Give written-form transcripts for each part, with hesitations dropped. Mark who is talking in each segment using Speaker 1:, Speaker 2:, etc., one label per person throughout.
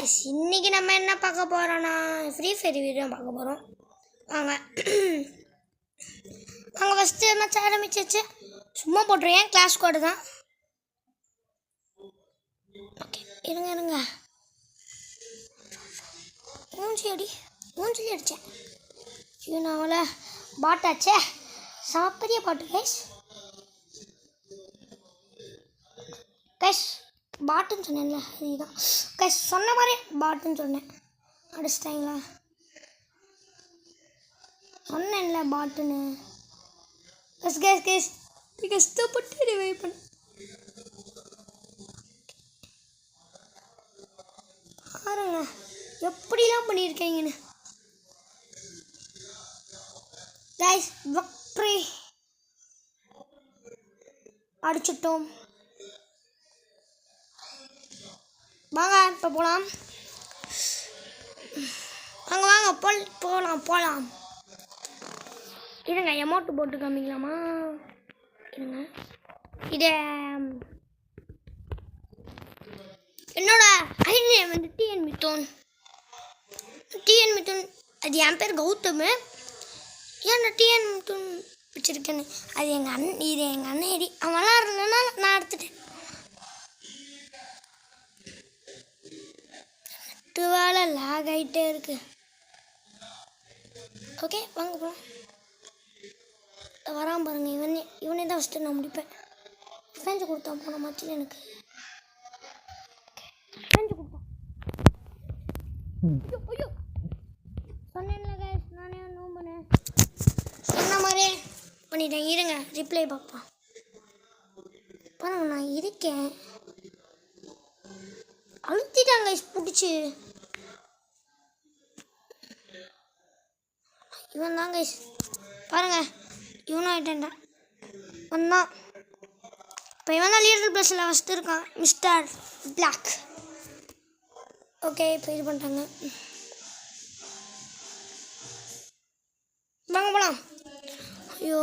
Speaker 1: Guys இன்னைக்கு நம்ம என்ன பார்க்க போறோம்னா ஃப்ரீ ஃபயர் வீடியோ பார்க்க போறோம். வாங்க வாங்க ஃபர்ஸ்ட் மேட்ச் ஆரம்பிச்சிச்சு. சும்மா போடுறேன் கிளாஸ் கோட் தான். ஓகே இருங்க மூஞ்சி அடிச்சேன். இவனால பாட் ஆச்சே சாப்பரிய பாட்டு கைஸ் பாட்டுன்னு சொன்னேன்ல இதுதான் கைஸ் சொன்ன மாதிரி பாட்டுன்னு சொன்னேன். அடிச்சிட்டாங்களா சொன்னேன்ல பாட்டுன்னு. கேஸ் கஷ்டப்பட்டு ரிவைவ் பண்ண பாருங்க எப்படிலாம் பண்ணியிருக்கீங்கன்னு. Guys victory அடிச்சிட்டோம். வாங்க இப்போ போகலாம். வாங்க போகலாம். இருங்க எமௌண்ட் போட்டு காமிக்கலாமா? இருங்க இது என்னோட ஐடி வந்து டிஎன் மித்தோன். அது என் பேர் கௌதம். ஏன் டிஎன் மித்தோன் வச்சுருக்கேன்னு அது எங்கள் அண்ணன் ஐடி. அவன் விளாட்றதுனால நான் எடுத்துட்டேன். வேலை லாக் ஆகிட்டே இருக்கு. ஓகே வாங்க போகலாம். வராமல் பாருங்க இவனே தான் ஃபஸ்ட்டு நான் முடிப்பேன். ஃப்ரெஞ்சு கொடுத்தான் போன மாச்சில் எனக்கு ஃப்ரெஞ்சு கொடுத்தான். ஐயோ சொன்னேன்ல கைஸ் நானே நோம்புனேன் சொன்ன மாதிரியே பண்ணிட்டேன். இருங்க ரிப்ளை பார்ப்போம். பாருங்க நான் இருக்கேன் அழுத்திட்டாங்க பிடிச்சி. இவன் தான் கைஸ் பாருங்க இவனும் ஆகிட்டேன்டா வந்தான். இப்போ இவன் தான் லீடர் ப்ளஸில் ஃபஸ்ட்டு இருக்கான் மிஸ்டர் பிளாக். ஓகே இப்போ இது பண்ணிட்டாங்க. வாங்க போகலாம். ஐயோ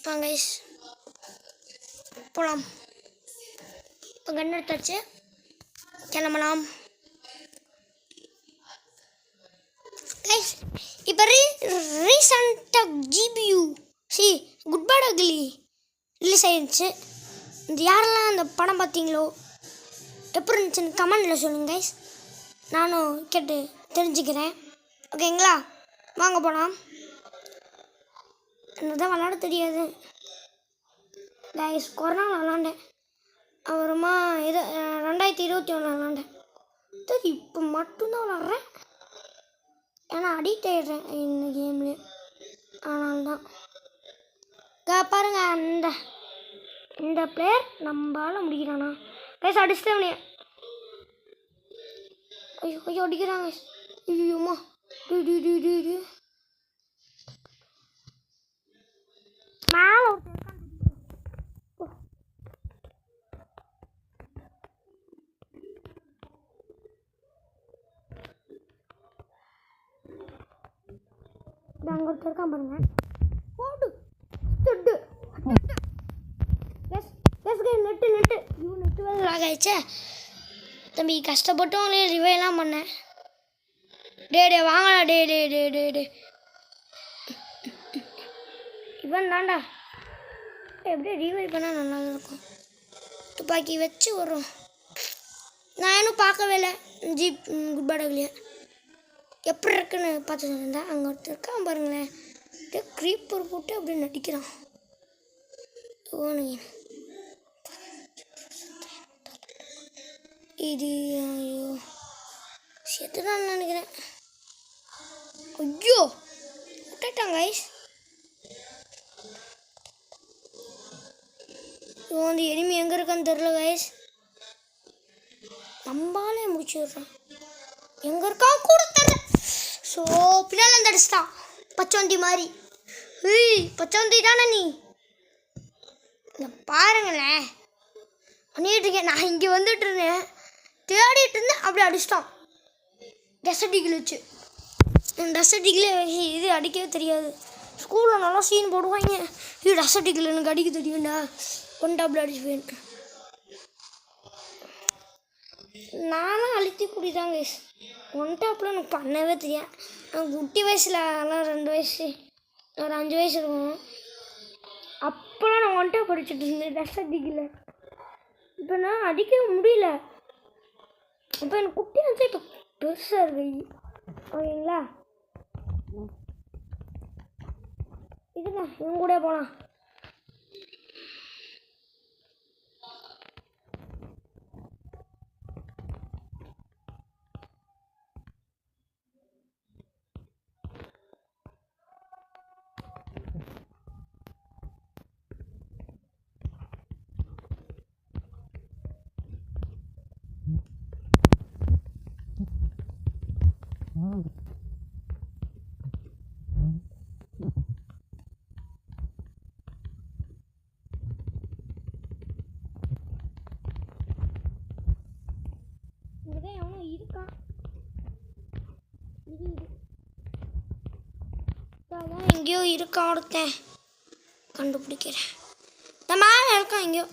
Speaker 1: வாங்க கைஸ் போகலாம். இப்போ கன் எடுத்தாச்சு கிளம்பலாம். கைஸ் இப்போ ரீசெண்டாக GPU good bad ugly release ஆயிடுச்சு. இந்த யாரெல்லாம் அந்த படம் பார்த்தீங்களோ எப்படி இருந்துச்சுன்னு கமெண்டில் சொல்லுங்கள் கைஸ். நானும் கேட்டு தெரிஞ்சுக்கிறேன். ஓகேங்களா வாங்க போகலாம். எனக்கு தான் விளாட தெரியாது கைஸ். கொரோனா விளாண்டேன் அப்புறமா 2021 விளாண்டேன். சரி இப்போ மட்டும்தான் விளாட்றேன் ஏன்னா அடிக்ட் ஆகிடுறேன் இந்த கேம்லேயே. அதனால்தான் பாருங்க இந்த பிளேயர் நம்மளால் முடிக்கிறானா கைஸ் அடிச்சிட்டே. ஐயோ அடிக்கிறாங்க. ஐயோம்மா மேலே அங்கே ஒருத்தர் இருக்கான் பாருங்க. போடு நெட்டு வேலை ஆகிடுச்சே தம்பி. கஷ்டப்பட்டு உங்களே ரிவைலாம் பண்ணேன். டே வாங்கடா டே இவன் தாண்டா எப்படியே ரிவைவ் பண்ணால் நல்லா இருக்கும். துப்பாக்கி வச்சு வரும். நான் இன்னும் பார்க்கவே இல்லை குட் பேட் அக்லியை எப்படி இருக்குன்னு பார்த்து சொல்லியிருந்தேன். அங்கே ஒருத்தர் இருக்கான் பாருங்களேன் க்ரீப்பர் போட்டு அப்படியே நடிக்கிறான். இது ஐயோ செத்துதான் நினைக்கிறேன். ஐயோ விட்டுட்டாங்க கைஸ். இவன் வந்து எனிமி எங்கே இருக்கான்னு தெரில கைஸ். நம்பாலே முடிச்சுடுறான். எங்கே இருக்கான் கூட தெரியல. ஸோ பின்னால் வந்து அடிச்சிட்டான் பச்சவந்தி மாதிரி. பச்சவந்தி தானே நீ? இங்கே பாருங்களேன் பண்ணிகிட்டு இருக்கேன். நான் இங்கே வந்துட்டு இருந்தேன் தேடிட்டு இருந்தேன் அப்படி அடிச்சிட்டான். டெசர்டிகில் வச்சு டெசர்டிகில் இது அடிக்கவே தெரியாது. ஸ்கூலில் நல்லா சீன் போடுவாங்க. இது டெசர்டிகில் எனக்கு அடிக்க தெரியும்டா. ஒன் டபுள் அடிச்சு போயிட்டு நானும் அழுத்தி குடிதாங்க கைஸ். ஒன் டாப்பில் எனக்கு பண்ணவே தெரியும். நான் குட்டி வயசில் அதெல்லாம் 2 வயசு ஒரு 5 வயசு இருக்கும். அப்போலாம் நான் ஒன் டாப் அடிச்சுட்டு இருந்தேன். டஸ்ட் அடிக்கல. இப்போ நான் அடிக்கவே முடியல. இப்போ எனக்கு குட்டி வந்து இப்போ பெருசாக இருக்கு. ஓகேங்களா, இதுங்க இவங்க கூட போகலாம். இங்கதான் எவனோ இருக்கான். இது அதான் எங்கேயோ இருக்கான் ஒருத்தன். கண்டுபிடிக்கிறேன். இந்த மேலே இருக்கான் எங்கேயோ.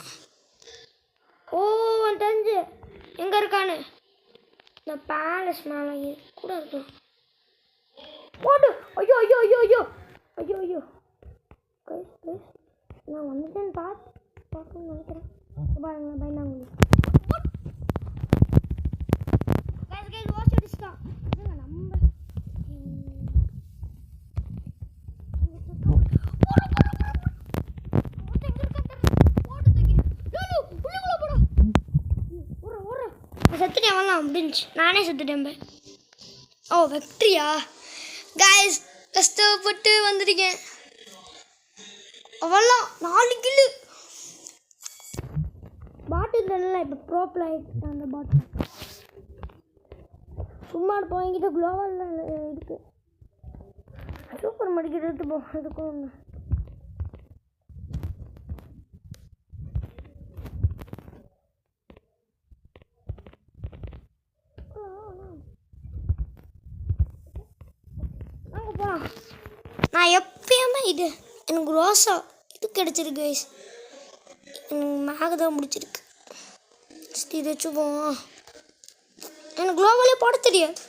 Speaker 1: ஓ தெரிஞ்சு எங்கே இருக்கான்னு. இந்த பேலஸ் மேலே கூட இருக்கும். போடு. ஐயோ ஐயோ ஐயோ ஐயோ ஐயோ ஐயோ நான் வந்துட்டேன்னு பார்க்கணும்னு நினைக்கிறேன். பாருங்க பயந்தாங்க. செத்துட்டேன் அவன்லாம் முடிஞ்சு. நானே செத்துட்டேன். ஓ வெக்ட்ரியா கைஸ், கஷ்டப்பட்டு வந்திருக்கேன். அவெல்லாம் 4 கிலோ பாட்டில் தானே. இப்போ ப்ரோப்பில் ஆகிட்டு அந்த பாட்டில் சும்மா இருப்போம். என்கிட்ட குளோவல் இருக்குது. சூப்பர் மார்க்கெட் எடுத்து போ. இதுக்கும் ஒன்று நான் எப்பயுமே இது எனக்கு ரோசா இது கிடச்சிருக்கு கைஸ். எனக்கு மேக தான் முடிச்சிருக்கு. இதை வச்சுப்போம். எனக்கு குளோவலே போட தெரியாது.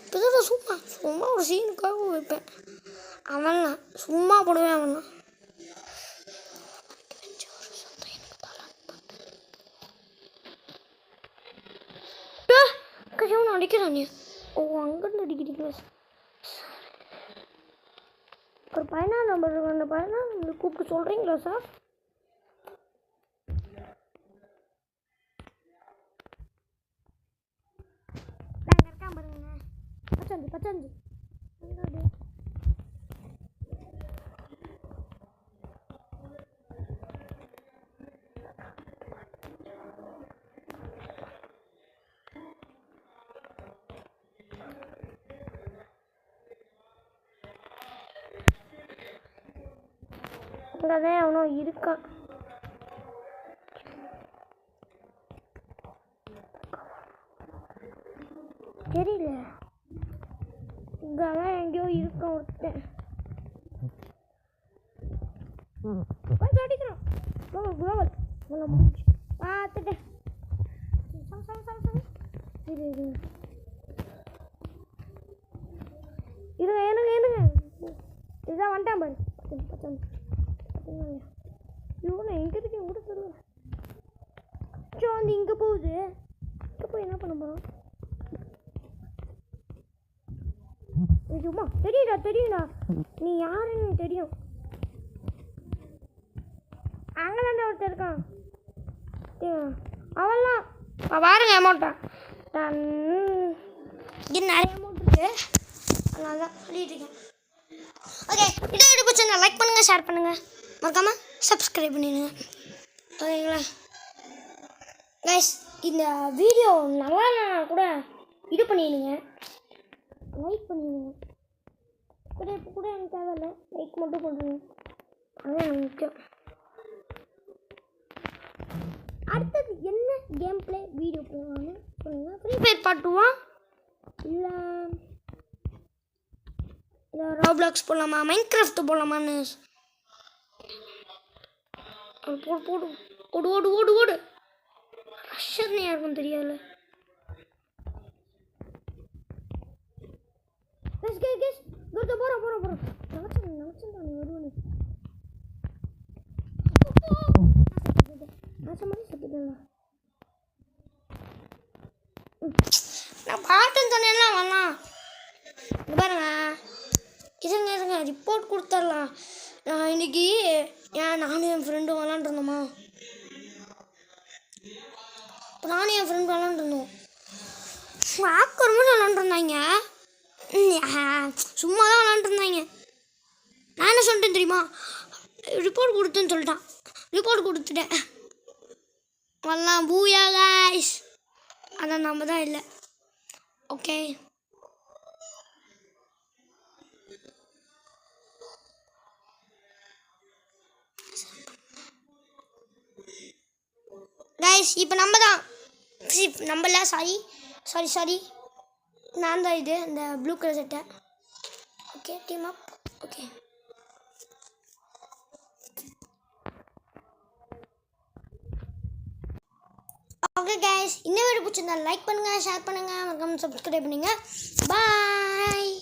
Speaker 1: இப்போ சும்மா சும்மா ஒரு சீனுக்காக வைப்பேன். அவன்லாம் சும்மா போடுவேன். அவன்லாம் கஷ்டம் அடிக்கிறான். ஓ அங்கேருந்து அடிக்கிறீங்களா? ஒரு 14 நம்பர் இருக்கு. அந்த 14 நம்பர் கூப்பிட்டு சொல்கிறீங்களா சார்? நாங்கள் இருக்கான் பாருங்க. பச்சஞ்சு அங்கதான் அவனோ இருக்கான். தெரியல. இங்கதான் எங்கேயோ இருக்கான் ஒருத்தன். அடிக்கிறான். குளோவல் முடிஞ்சு பார்த்துட்டேன். இருங்க இதுதான் வந்துட்டான் பாரு. இவனை எங்கே இருக்கேன் கூட தெரியல. வந்து இங்கே போகுது. இங்கே போய் என்ன பண்ண போகிறோம்? சும்மா தெரியுடா நீ யாருன்னு தெரியும். அங்கே தான் ஒருத்தர் இருக்கான். அவன்லாம் பாருங்க அமௌண்ட்டா இது நிறைய அமௌண்ட் இருக்கு. அதனால தான் சொல்லிட்டு இருக்கேன். ஓகே, வீடியோ பிடிச்சா லைக் பண்ணுங்கள், ஷேர் பண்ணுங்கள், மறக்காமல் சப்ஸ்கிரைப் பண்ணிடுங்க. ஓகேங்களா கைஸ், இந்த வீடியோ நல்லா கூட இது பண்ணிடுங்க, லைக் பண்ணிடுங்க. கூட எனக்கு தேவையில்லை, லைக் மட்டும் பண்ணுங்க. அதுதான் எனக்கு முக்கியம். அடுத்தது என்ன கேம் பிளே வீடியோ போடுவாங்க சொல்லுங்க. ஃப்ரீ ஃபயர் பாட்டுவான் இல்லை ராப்ளாக்ஸ் போடலாமா, மைன்கிராஃப்ட் போடலாமான்னு போடு. ரஷ்ஷர்னு யாருக்கும் தெரியாது. கேஸ் இதோ போறோம் நினைச்சேன் நீ வருவனே மாதிரி செத்துட்டேன் நான் பாட்டன் சொன்னேன்லாம் வரலாம் பாருங்க இருங்க ரிப்போர்ட் கொடுத்துடலாம் நான் இன்னைக்கு நானும் என் ஃப்ரெண்டும் விளாண்டுருந்தோமா நானும் என் ஃப்ரெண்டு விளாண்டுருந்தோம் ஆக்கர் மட்டும் விளாண்டுருந்தாங்க சும்மா தான் விளாண்டுருந்தாங்க நான் என்ன சொல்லிட்டேன் தெரியுமா ரிப்போர்ட் கொடுத்துன்னு சொல்லிட்டான் ரிப்போர்ட் கொடுத்துட்டேன் வரலாம் பூயா காய்ஸ் ஆனால் நம்ம தான் இல்லை ஓகே கைஸ் இப்போ நம்ம தான் நம்மள சாரி நான் தான் இது இந்த ப்ளூ கலர் சட்டை ஓகே டீம் அப் ஓகே ஓகே கைஸ் இந்த வீடியோ பிடிச்சிருந்தா லைக் பண்ணுங்கள் ஷேர் பண்ணுங்கள் மறக்காம சப்ஸ்கிரைப் பண்ணுங்கள் பாய்